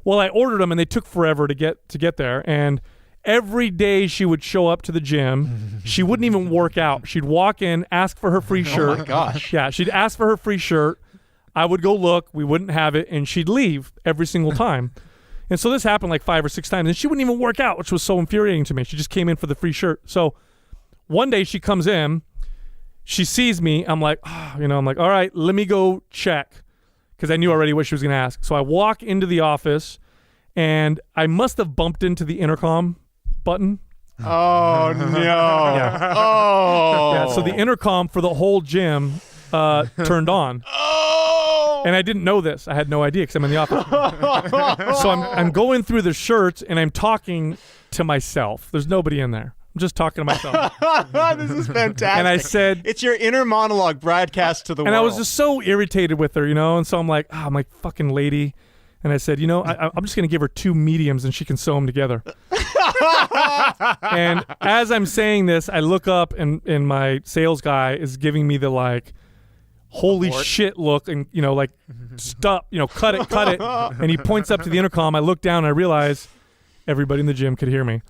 Well, I ordered them, and they took forever to get there. And every day she would show up to the gym. She wouldn't even work out. She'd walk in, ask for her free shirt. Oh my gosh. Yeah, she'd ask for her free shirt. I would go look. We wouldn't have it, and she'd leave every single time. And so this happened like 5 or 6 times, and she wouldn't even work out, which was so infuriating to me. She just came in for the free shirt. So one day she comes in. She sees me. I'm like, I'm like, all right, let me go check, because I knew already what she was going to ask. So I walk into the office, and I must have bumped into the intercom button. Oh, no. Yeah. Oh. Yeah, so the intercom for the whole gym turned on. And I didn't know this. I had no idea, because I'm in the office. So I'm going through the shirts, and I'm talking to myself. There's nobody in there. I'm just talking to myself. This is fantastic. And I said, it's your inner monologue broadcast to the world. And I was just so irritated with her, And so I'm like, I'm like, fucking lady. And I said, I'm just going to give her 2 mediums, and she can sew them together. And as I'm saying this, I look up, and my sales guy is giving me the like, holy shit look, and like, stop, cut it. And he points up to the intercom. I look down, and I realize everybody in the gym could hear me.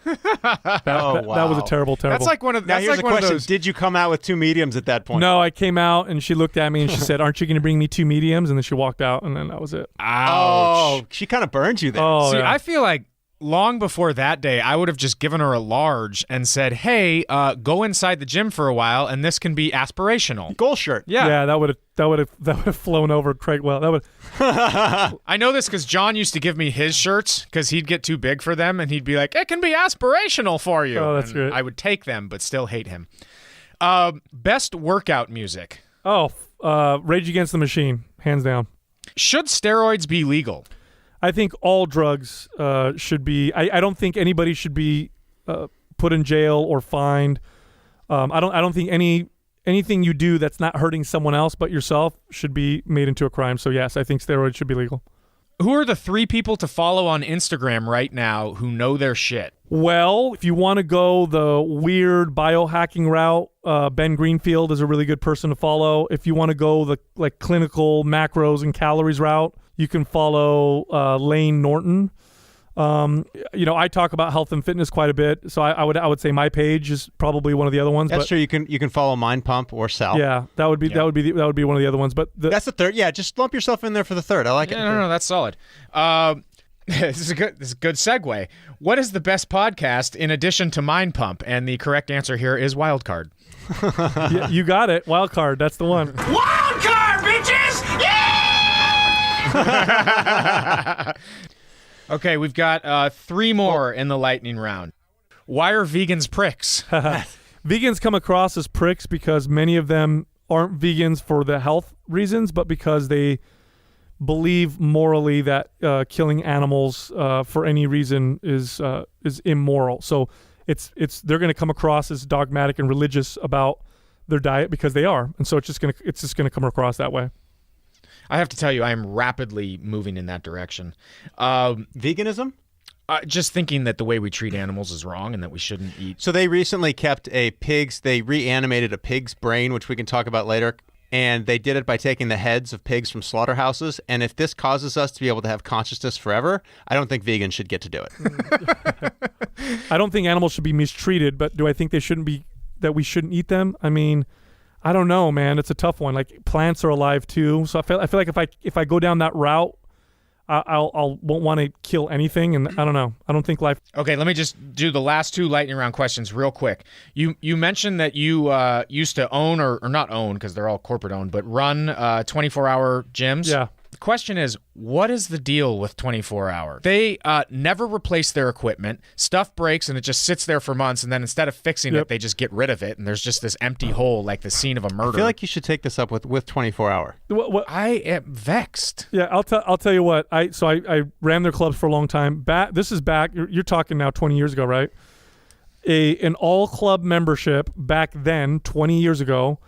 That was a terrible. That's like one of. Now here's a question: those... Did you come out with 2 mediums at that point? No, I came out, and she looked at me, and she said, "Aren't you going to bring me 2 mediums?" And then she walked out, and then that was it. Ouch! Oh, she kind of burned you there. Oh, See, yeah. I feel like long before that day, I would have just given her a large and said, "Hey, go inside the gym for a while, and this can be aspirational." Goal shirt. Yeah, that would have flown over Craig well. That would. I know this because John used to give me his shirts because he'd get too big for them, and he'd be like, "It can be aspirational for you." Oh, that's and great. I would take them, but still hate him. Best workout music. Oh, Rage Against the Machine, hands down. Should steroids be legal? I think all drugs should be. I don't think anybody should be put in jail or fined. I don't think anything you do that's not hurting someone else but yourself should be made into a crime. So yes, I think steroids should be legal. Who are the 3 people to follow on Instagram right now who know their shit? Well, if you want to go the weird biohacking route, Ben Greenfield is a really good person to follow. If you want to go the clinical macros and calories route, you can follow Lane Norton. I talk about health and fitness quite a bit, so I would say my page is probably one of the other ones. That's true. You can follow Mind Pump or Sal. Yeah, that would be one of the other ones. But that's the third. Yeah, just lump yourself in there for the third. I like it. No, that's solid. This is a good segue. What is the best podcast in addition to Mind Pump? And the correct answer here is Wildcard. Yeah, you got it. Wildcard. That's the one. Wildcard, bitches! Yeah! Okay, we've got 3 more in the lightning round. Why are vegans pricks? Vegans come across as pricks because many of them aren't vegans for the health reasons, but because they believe morally that killing animals for any reason is immoral. So they're going to come across as dogmatic and religious about their diet because they are, and so it's just going to come across that way. I have to tell you, I am rapidly moving in that direction. Veganism? Just thinking that the way we treat animals is wrong and that we shouldn't eat. So they recently kept they reanimated a pig's brain, which we can talk about later. and they did it by taking the heads of pigs from slaughterhouses. And if this causes us to be able to have consciousness forever, I don't think vegans should get to do it. I don't think animals should be mistreated, but do I think that we shouldn't eat them? I mean, I don't know, man. It's a tough one. Like, plants are alive too, so I feel like if I go down that route, I'll won't want to kill anything, and I don't know. I don't think life. Okay, let me just do the last two lightning round questions real quick. You mentioned that you used to own or not own, because they're all corporate owned, but run 24-hour gyms. Yeah. The question is, what is the deal with 24-hour? They never replace their equipment. Stuff breaks and it just sits there for months, and then instead of fixing it, they just get rid of it, and there's just this empty hole like the scene of a murder. I feel like you should take this up with 24-hour. What? I am vexed. Yeah, I'll tell you what. I ran their clubs for a long time. This is back. You're talking now 20 years ago, right? An all club membership back then, 20 years ago,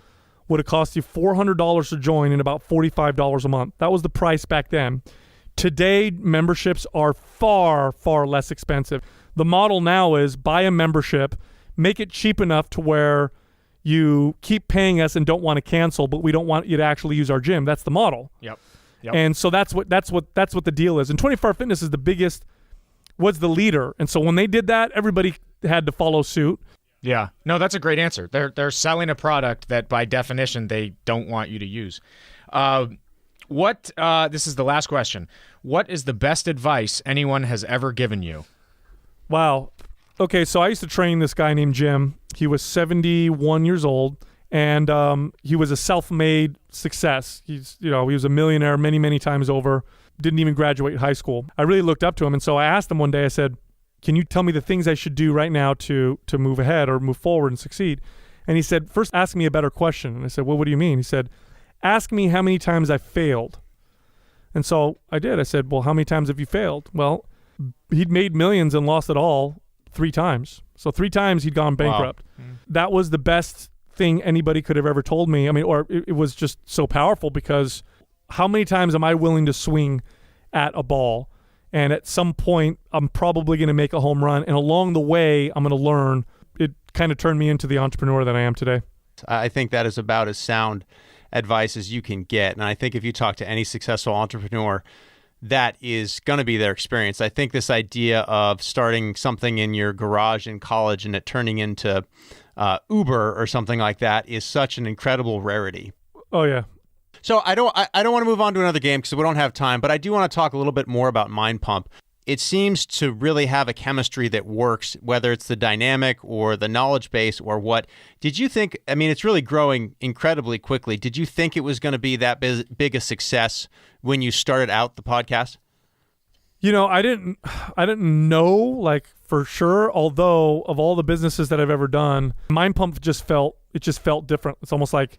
would have cost you $400 to join and about $45 a month. That was the price back then. Today, memberships are far, far less expensive. The model now is buy a membership, make it cheap enough to where you keep paying us and don't want to cancel, but we don't want you to actually use our gym. That's the model. Yep. And so that's what the deal is. And 24 Hour Fitness is was the leader. And so when they did that, everybody had to follow suit. Yeah. No, that's a great answer. They're selling a product that by definition they don't want you to use. This is the last question. What is the best advice anyone has ever given you? Wow. Okay, so I used to train this guy named Jim. He was 71 years old, and he was a self-made success. He was a millionaire many, many times over. Didn't even graduate high school. I really looked up to him, and so I asked him one day, I said, can you tell me the things I should do right now to move ahead or move forward and succeed? And he said, first ask me a better question. And I said, well, what do you mean? He said, ask me how many times I failed. And so I did. I said, well, how many times have you failed? Well, he'd made millions and lost it all 3 times. So 3 times he'd gone bankrupt. Wow. That was the best thing anybody could have ever told me. I mean, or it was just so powerful, because how many times am I willing to swing at a ball? And at some point, I'm probably going to make a home run. And along the way, I'm going to learn. It kind of turned me into the entrepreneur that I am today. I think that is about as sound advice as you can get. And I think if you talk to any successful entrepreneur, that is going to be their experience. I think this idea of starting something in your garage in college and it turning into Uber or something like that is such an incredible rarity. Oh, yeah. So I don't want to move on to another game because we don't have time, but I do want to talk a little bit more about Mind Pump. It seems to really have a chemistry that works, whether it's the dynamic or the knowledge base or what. Did you think, I mean, it's really growing incredibly quickly. Did you think it was going to be that big a success when you started out the podcast? You know, I didn't know like for sure, although of all the businesses that I've ever done, Mind Pump just felt different. It's almost like,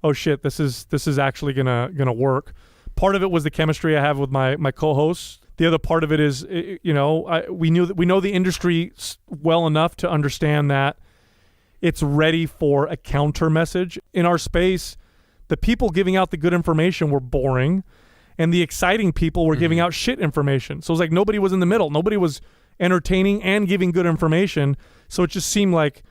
oh shit, this is actually gonna work. Part of it was the chemistry I have with my co-hosts. The other part of it is, we know the industry well enough to understand that it's ready for a counter message. In our space, the people giving out the good information were boring, and the exciting people were giving out shit information. So it was like nobody was in the middle. Nobody was entertaining and giving good information. So it just seemed like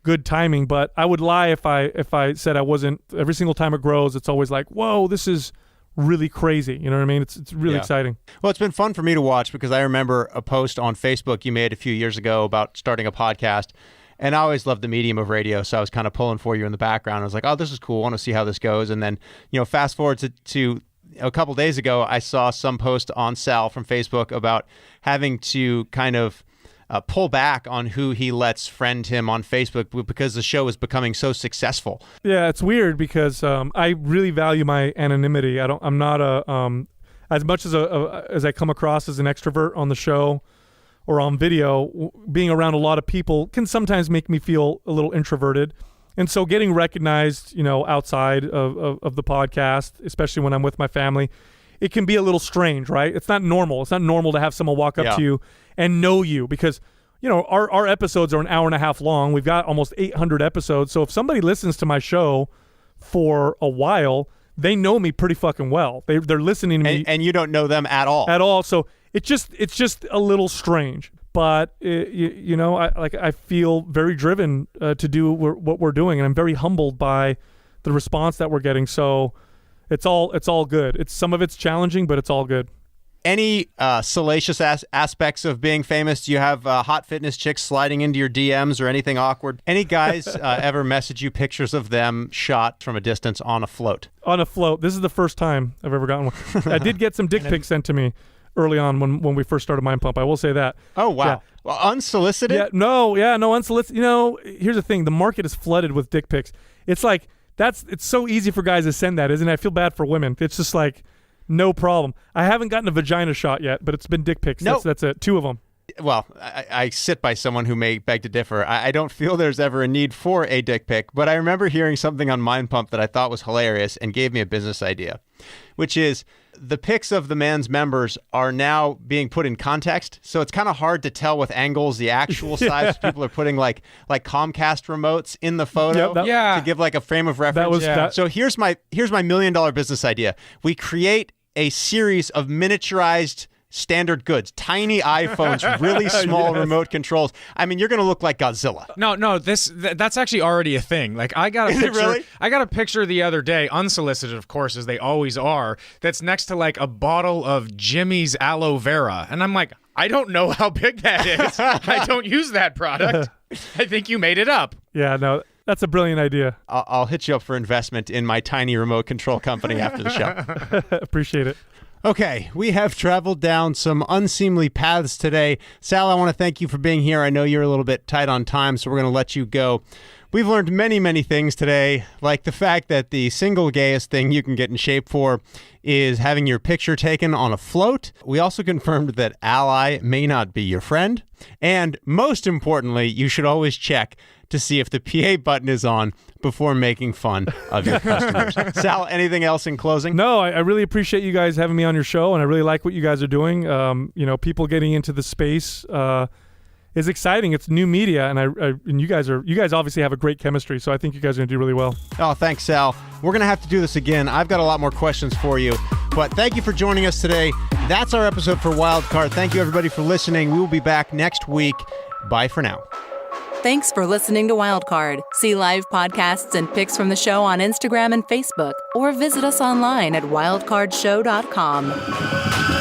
good timing. But I would lie if I said I wasn't. Every single time it grows, it's always like, whoa, this is really crazy. You know what I mean? It's really exciting. Well, it's been fun for me to watch because I remember a post on Facebook you made a few years ago about starting a podcast. And I always loved the medium of radio, so I was kind of pulling for you in the background. I was like, oh, this is cool. I want to see how this goes. And then, fast forward to a couple days ago, I saw some post on Sal from Facebook about having to kind of pull back on who he lets friend him on Facebook because the show is becoming so successful. Yeah, it's weird because I really value my anonymity. I'm not as much as I come across as an extrovert on the show or on video. Being around a lot of people can sometimes make me feel a little introverted, and so getting recognized, outside of the podcast, especially when I'm with my family, it can be a little strange, right? It's not normal. It's not normal to have someone walk up to you and know you because, our episodes are an hour and a half long. We've got almost 800 episodes. So if somebody listens to my show for a while, they know me pretty fucking well. They're listening to me. And you don't know them at all. At all. So it's just a little strange. But, I feel very driven to do what we're doing. And I'm very humbled by the response that we're getting. So it's all good. Some of it's challenging, but it's all good. Any salacious aspects of being famous? Do you have hot fitness chicks sliding into your DMs or anything awkward? Any guys ever message you pictures of them shot from a distance on a float? On a float. This is the first time I've ever gotten one. I did get some dick pics sent to me early on when we first started Mind Pump. I will say that. Oh, wow. Yeah. Well, unsolicited? No, unsolicited. Here's the thing. The market is flooded with dick pics. It's like, it's so easy for guys to send that, isn't it? I feel bad for women. It's just like, no problem. I haven't gotten a vagina shot yet, but it's been dick pics. Nope. That's it. 2 of them. Well, I sit by someone who may beg to differ. I don't feel there's ever a need for a dick pic, but I remember hearing something on Mind Pump that I thought was hilarious and gave me a business idea, which is the pics of the man's members are now being put in context. So it's kind of hard to tell with angles the actual size. People are putting like Comcast remotes in the photo to give like a frame of reference. So here's my $1 million business idea. We create a series of miniaturized standard goods, tiny iPhones, really small remote controls. I mean, you're going to look like Godzilla. No, that's actually already a thing. Like I got a Is picture. it really? I got a picture the other day, unsolicited, of course, as they always are. That's next to like a bottle of Jimmy's aloe vera, and I'm like, I don't know how big that is. I don't use that product. I think you made it up. Yeah, no. That's a brilliant idea. I'll hit you up for investment in my tiny remote control company after the show. Appreciate it. Okay, we have traveled down some unseemly paths today. Sal, I want to thank you for being here. I know you're a little bit tight on time, so we're going to let you go. We've learned many, many things today, like the fact that the single gayest thing you can get in shape for is having your picture taken on a float. We also confirmed that ally may not be your friend. And most importantly, you should always check to see if the PA button is on before making fun of your customers. Sal, anything else in closing? No, I really appreciate you guys having me on your show, and I really like what you guys are doing. People getting into the space is exciting. It's new media, and you guys obviously have a great chemistry, so I think you guys are going to do really well. Oh, thanks, Sal. We're going to have to do this again. I've got a lot more questions for you, but thank you for joining us today. That's our episode for Wildcard. Thank you, everybody, for listening. We will be back next week. Bye for now. Thanks for listening to Wildcard. See live podcasts and pics from the show on Instagram and Facebook, or visit us online at wildcardshow.com.